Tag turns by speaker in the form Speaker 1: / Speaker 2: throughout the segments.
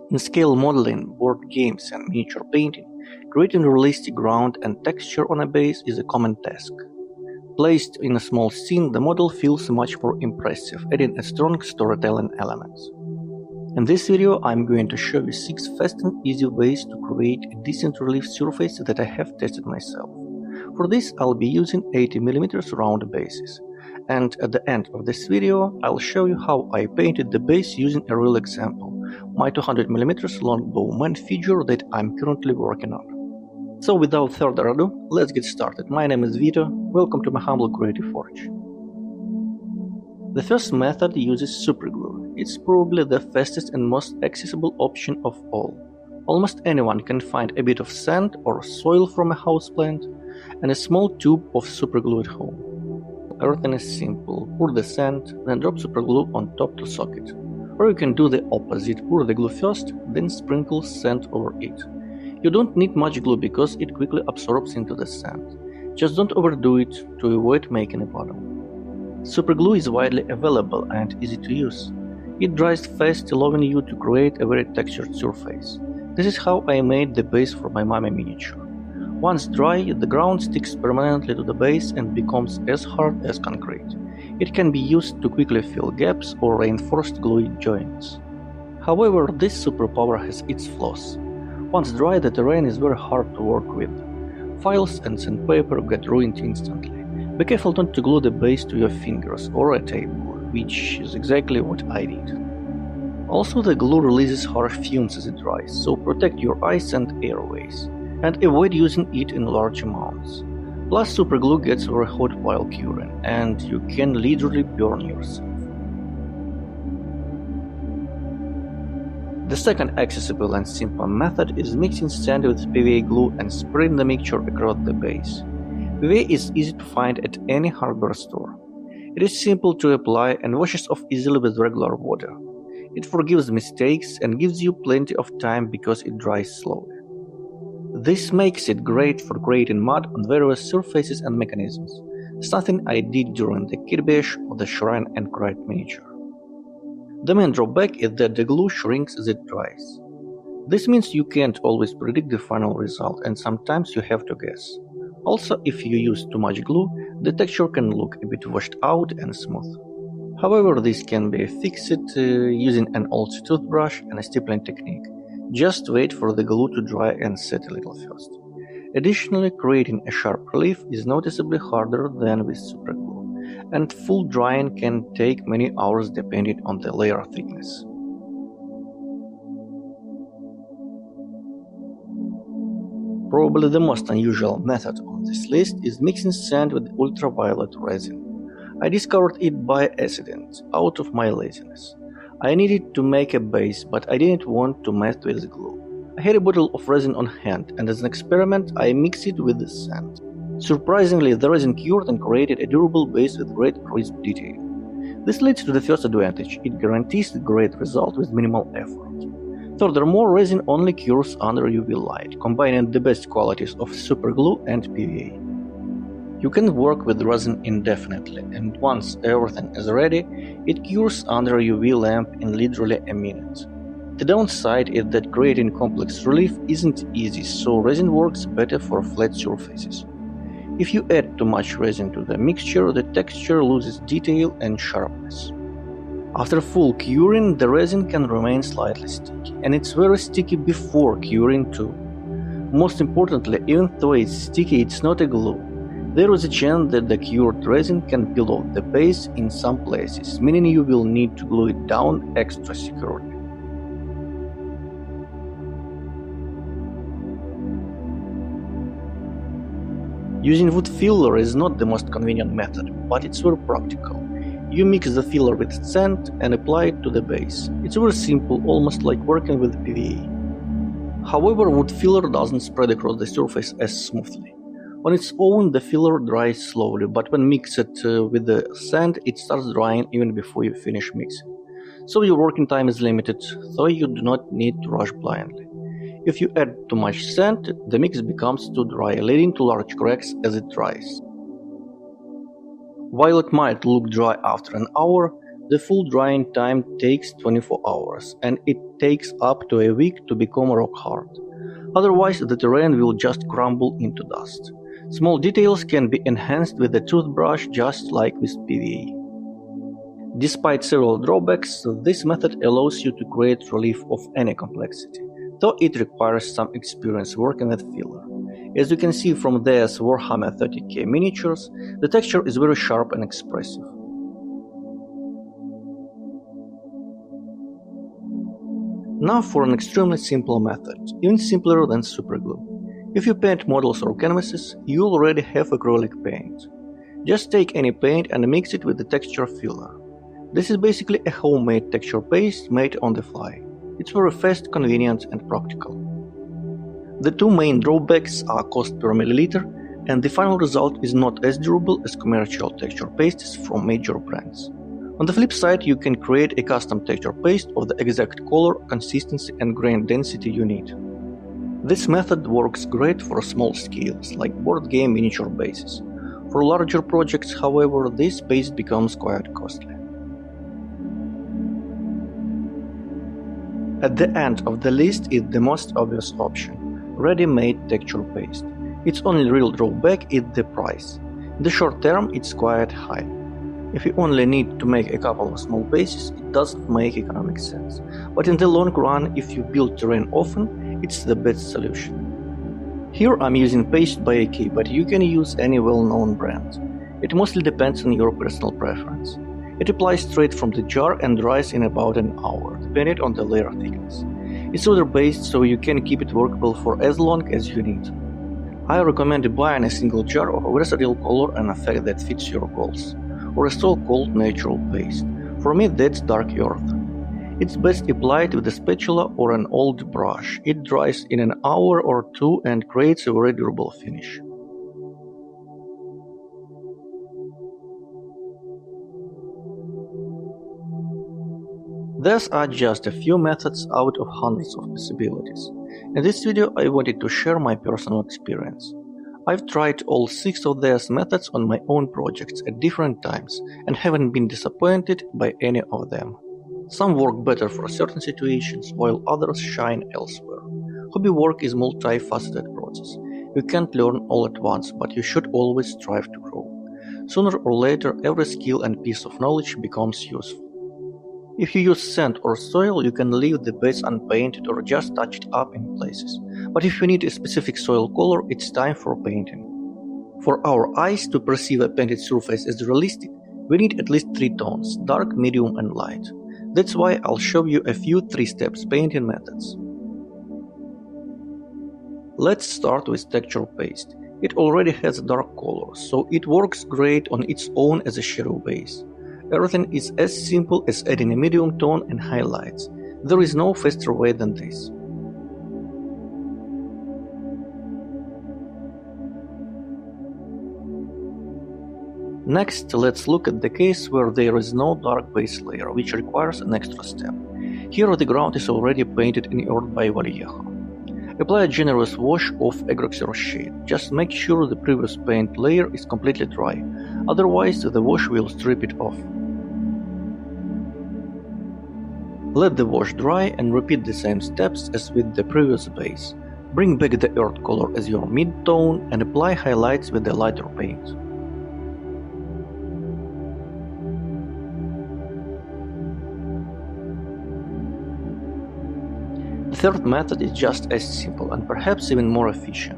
Speaker 1: In scale modeling, board games and miniature painting, creating realistic ground and texture on a base is a common task. Placed in a small scene, the model feels much more impressive, adding a strong storytelling elements. In this video, I'm going to show you 6 fast and easy ways to create a decent relief surface that I have tested myself. For this, I'll be using 80mm round bases. And at the end of this video, I'll show you how I painted the base using a real example, my 200mm longbowman figure that I'm currently working on. So without further ado, let's get started. My name is Vito, welcome to my humble creative forge. The first method uses Superglue. It's probably the fastest and most accessible option of all. Almost anyone can find a bit of sand or soil from a houseplant and a small tube of superglue at home. Everything is simple. Pour the sand, then drop superglue on top to soak it. Or you can do the opposite, pour the glue first, then sprinkle sand over it. You don't need much glue because it quickly absorbs into the sand. Just don't overdo it to avoid making a puddle. Superglue is widely available and easy to use. It dries fast, allowing you to create a very textured surface. This is how I made the base for my mummy miniature. Once dry, the ground sticks permanently to the base and becomes as hard as concrete. It can be used to quickly fill gaps or reinforce gluey joints. However, this superpower has its flaws. Once dry, the terrain is very hard to work with. Files and sandpaper get ruined instantly. Be careful not to glue the base to your fingers or a table, which is exactly what I did. Also, the glue releases harsh fumes as it dries, so protect your eyes and airways, and avoid using it in large amounts. Plus, superglue gets very hot while curing, and you can literally burn yourself. The second accessible and simple method is mixing sand with PVA glue and spreading the mixture across the base. PVA is easy to find at any hardware store. It is simple to apply and washes off easily with regular water. It forgives mistakes and gives you plenty of time because it dries slowly. This makes it great for creating mud on various surfaces and mechanisms, something I did during the kit bash of the Shrine and Crate miniature. The main drawback is that the glue shrinks as it dries. This means you can't always predict the final result and sometimes you have to guess. Also, if you use too much glue, the texture can look a bit washed out and smooth. However, this can be fixed using an old toothbrush and a stippling technique. Just wait for the glue to dry and set a little first. Additionally, creating a sharp relief is noticeably harder than with superglue, and full drying can take many hours depending on the layer thickness. Probably the most unusual method on this list is mixing sand with ultraviolet resin. I discovered it by accident, out of my laziness. I needed to make a base, but I didn't want to mess with glue. I had a bottle of resin on hand, and as an experiment, I mixed it with the sand. Surprisingly, the resin cured and created a durable base with great crisp detail. This leads to the first advantage: it guarantees a great result with minimal effort. Furthermore, resin only cures under UV light, combining the best qualities of superglue and PVA. You can work with resin indefinitely, and once everything is ready, it cures under a UV lamp in literally a minute. The downside is that creating complex relief isn't easy, so resin works better for flat surfaces. If you add too much resin to the mixture, the texture loses detail and sharpness. After full curing, the resin can remain slightly sticky, and it's very sticky before curing too. Most importantly, even though it's sticky, it's not a glue. There is a chance that the cured resin can peel off the base in some places, meaning you will need to glue it down extra securely. Using wood filler is not the most convenient method, but it's very practical. You mix the filler with sand and apply it to the base. It's very simple, almost like working with PVA. However, wood filler doesn't spread across the surface as smoothly. On its own, the filler dries slowly, but when mixed with the sand, it starts drying even before you finish mixing. So your working time is limited, so you do not need to rush blindly. If you add too much sand, the mix becomes too dry, leading to large cracks as it dries. While it might look dry after an hour, The full drying time takes 24 hours, and it takes up to a week to become rock hard. Otherwise, the terrain will just crumble into dust. Small details can be enhanced with a toothbrush just like with PVA. Despite several drawbacks, this method allows you to create relief of any complexity, though it requires some experience working with filler. As you can see from these Warhammer 30k miniatures, the texture is very sharp and expressive. Now for an extremely simple method, even simpler than Superglue. If you paint models or canvases, you already have acrylic paint. Just take any paint and mix it with the texture filler. This is basically a homemade texture paste made on the fly. It's very fast, convenient and practical. The two main drawbacks are cost per milliliter, and the final result is not as durable as commercial texture pastes from major brands. On the flip side, you can create a custom texture paste of the exact color, consistency and grain density you need. This method works great for small scales, like board game miniature bases. For larger projects, however, this paste becomes quite costly. At the end of the list is the most obvious option, ready-made texture paste. Its only real drawback is the price. In the short term, it's quite high. If you only need to make a couple of small bases, it doesn't make economic sense. But in the long run, if you build terrain often, it's the best solution. Here I'm using Paste by AK, but you can use any well-known brand. It mostly depends on your personal preference. It applies straight from the jar and dries in about an hour, depending on the layer thickness. It's order-based, so you can keep it workable for as long as you need. I recommend buying a single jar of a versatile color and effect that fits your goals, or a so-called natural paste. For me, that's dark earth. It's best applied with a spatula or an old brush. It dries in an hour or two and creates a very durable finish. These are just a few methods out of hundreds of possibilities. In this video I wanted to share my personal experience. I've tried all 6 of these methods on my own projects at different times and haven't been disappointed by any of them. Some work better for certain situations, while others shine elsewhere. Hobby work is a multifaceted process. You can't learn all at once, but you should always strive to grow. Sooner or later, every skill and piece of knowledge becomes useful. If you use sand or soil, you can leave the base unpainted or just touch it up in places. But if you need a specific soil color, it's time for painting. For our eyes to perceive a painted surface as realistic, we need at least 3 tones: dark, medium and light. That's why I'll show you a few 3-step painting methods. Let's start with texture paste. It already has a dark color, so it works great on its own as a shadow base. Everything is as simple as adding a medium tone and highlights. There is no faster way than this. Next, let's look at the case where there is no dark base layer, which requires an extra step. Here the ground is already painted in earth by Vallejo. Apply a generous wash of Agraxer shade. Just make sure the previous paint layer is completely dry, otherwise the wash will strip it off. Let the wash dry and repeat the same steps as with the previous base. Bring back the earth color as your mid-tone and apply highlights with the lighter paint. The third method is just as simple and perhaps even more efficient.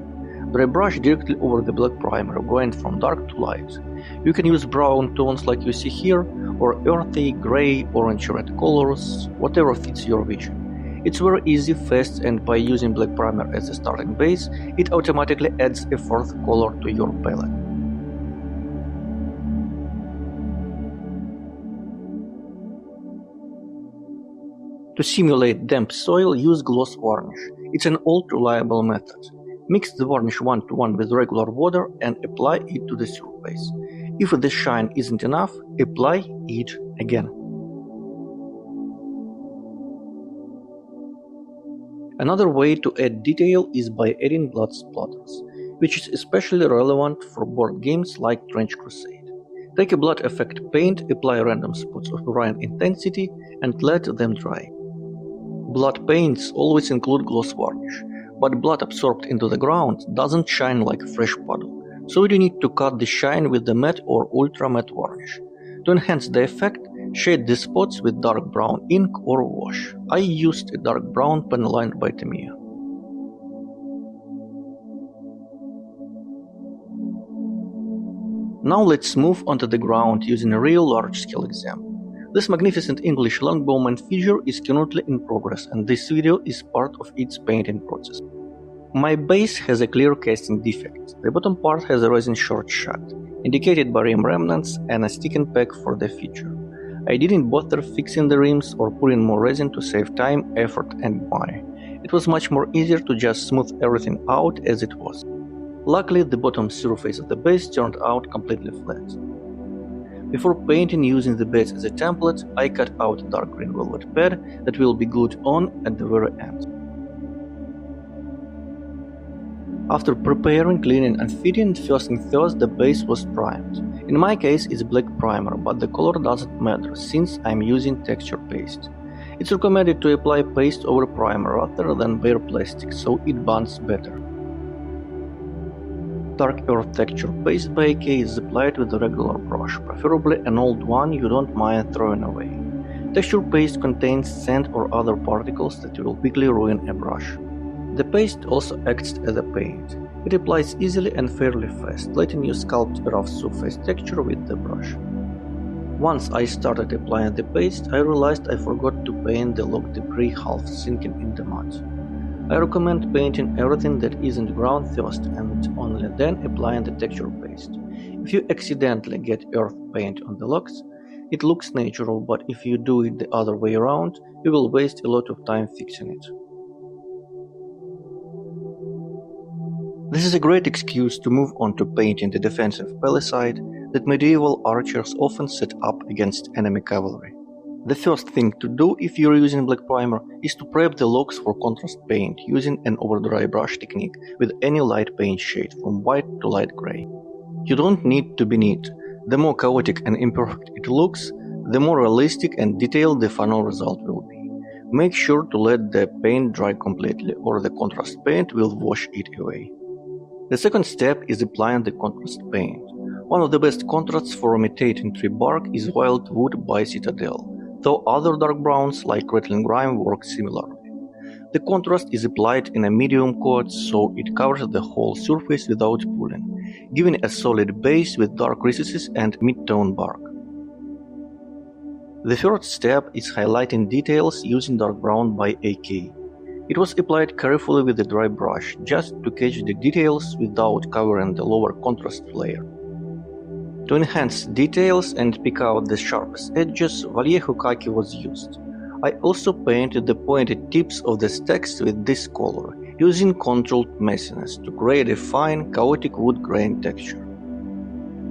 Speaker 1: Dry brush directly over the black primer, going from dark to light. You can use brown tones like you see here, or earthy, grey, orange-red colors, whatever fits your vision. It's very easy, fast, and by using black primer as a starting base, it automatically adds a 4th color to your palette. To simulate damp soil, use gloss varnish. It's an old reliable method. Mix the varnish 1:1 with regular water and apply it to the surface. If the shine isn't enough, apply it again. Another way to add detail is by adding blood splatters, which is especially relevant for board games like Trench Crusade. Take a blood effect paint, apply random spots of varying intensity, and let them dry. Blood paints always include gloss varnish, but blood absorbed into the ground doesn't shine like a fresh puddle, so you need to cut the shine with the matte or ultra matte varnish. To enhance the effect, shade the spots with dark brown ink or wash. I used a dark brown pen lined by Tamiya. Now let's move onto the ground using a real large-scale example. This magnificent English longbowman figure is currently in progress, and this video is part of its painting process. My base has a clear casting defect. The bottom part has a resin short shot, indicated by rim remnants and a sticking peg for the feature. I didn't bother fixing the rims or putting more resin to save time, effort and money. It was much more easier to just smooth everything out as it was. Luckily, the bottom surface of the base turned out completely flat. Before painting using the base as a template, I cut out a dark green velvet pad that will be glued on at the very end. After preparing, cleaning and fitting, first thing first, the base was primed. In my case it's black primer, but the color doesn't matter since I'm using texture paste. It's recommended to apply paste over primer rather than bare plastic, so it bonds better. Dark earth texture paste by AK is applied with a regular brush, preferably an old one you don't mind throwing away. Texture paste contains sand or other particles that will quickly ruin a brush. The paste also acts as a paint. It applies easily and fairly fast, letting you sculpt a rough surface texture with the brush. Once I started applying the paste, I realized I forgot to paint the log debris half sinking in the mud. I recommend painting everything that isn't ground first and only then applying the texture paste. If you accidentally get earth paint on the logs, it looks natural, but if you do it the other way around, you will waste a lot of time fixing it. This is a great excuse to move on to painting the defensive palisade that medieval archers often set up against enemy cavalry. The first thing to do if you're using black primer is to prep the logs for contrast paint using an overdry brush technique with any light paint shade from white to light gray. You don't need to be neat. The more chaotic and imperfect it looks, the more realistic and detailed the final result will be. Make sure to let the paint dry completely, or the contrast paint will wash it away. The second step is applying the contrast paint. One of the best contrasts for imitating tree bark is wild wood by Citadel, though other dark browns like rattling grime work similarly. The contrast is applied in a medium coat so it covers the whole surface without pulling, giving a solid base with dark recesses and mid-tone bark. The third step is highlighting details using dark brown by AK. It was applied carefully with a dry brush, just to catch the details without covering the lower contrast layer. To enhance details and pick out the sharpest edges, Vallejo khaki was used. I also painted the pointed tips of the stacks with this color, using controlled messiness to create a fine, chaotic wood grain texture.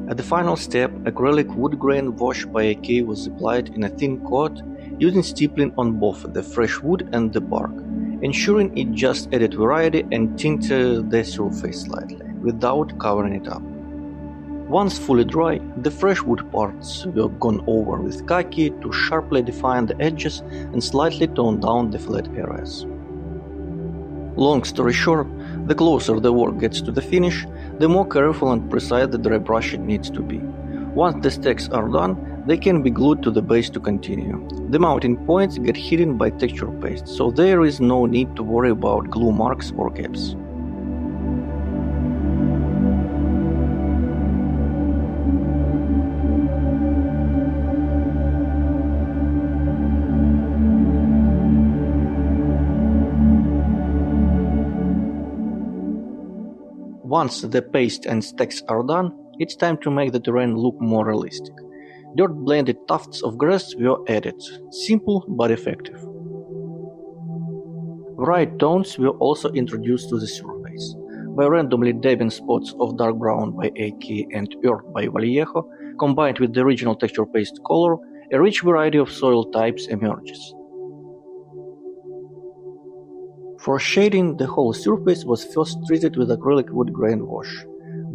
Speaker 1: At the final step, acrylic wood grain wash by AK was applied in a thin coat, using stippling on both the fresh wood and the bark, ensuring it just added variety and tinted the surface slightly, without covering it up. Once fully dry, the fresh wood parts were gone over with khaki to sharply define the edges and slightly tone down the flat areas. Long story short, the closer the work gets to the finish, the more careful and precise the dry brushing needs to be. Once the stacks are done, they can be glued to the base to continue. The mounting points get hidden by texture paste, so there is no need to worry about glue marks or gaps. Once the paste and stacks are done, it's time to make the terrain look more realistic. Dirt blended tufts of grass were added, simple but effective. Bright tones were also introduced to the surface. By randomly dabbing spots of dark brown by AK and earth by Vallejo, combined with the original texture paste color, a rich variety of soil types emerges. For shading, the whole surface was first treated with acrylic wood grain wash.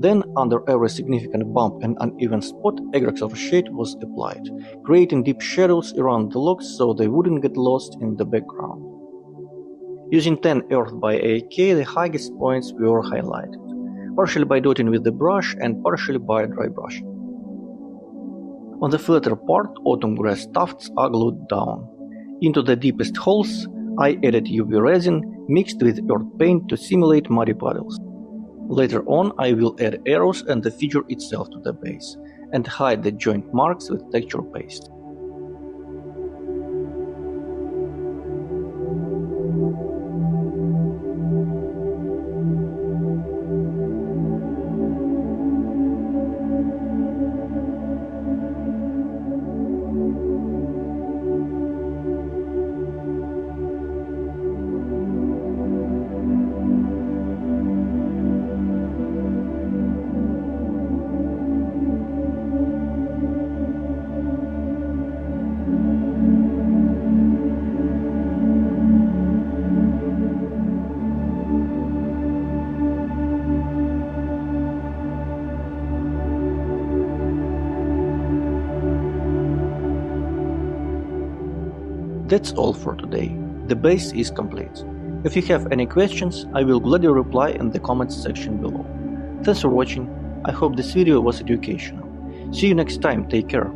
Speaker 1: Then, under every significant bump and uneven spot, aggressive shade was applied, creating deep shadows around the logs so they wouldn't get lost in the background. Using 10 Earth by AK, the highest points were highlighted, partially by dotting with the brush and partially by dry brushing. On the flatter part, autumn grass tufts are glued down. Into the deepest holes, I added UV resin mixed with earth paint to simulate muddy puddles. Later on, I will add arrows and the figure itself to the base, and hide the joint marks with texture paste. That's all for today. The base is complete. If you have any questions, I will gladly reply in the comments section below. Thanks for watching. I hope this video was educational. See you next time. Take care.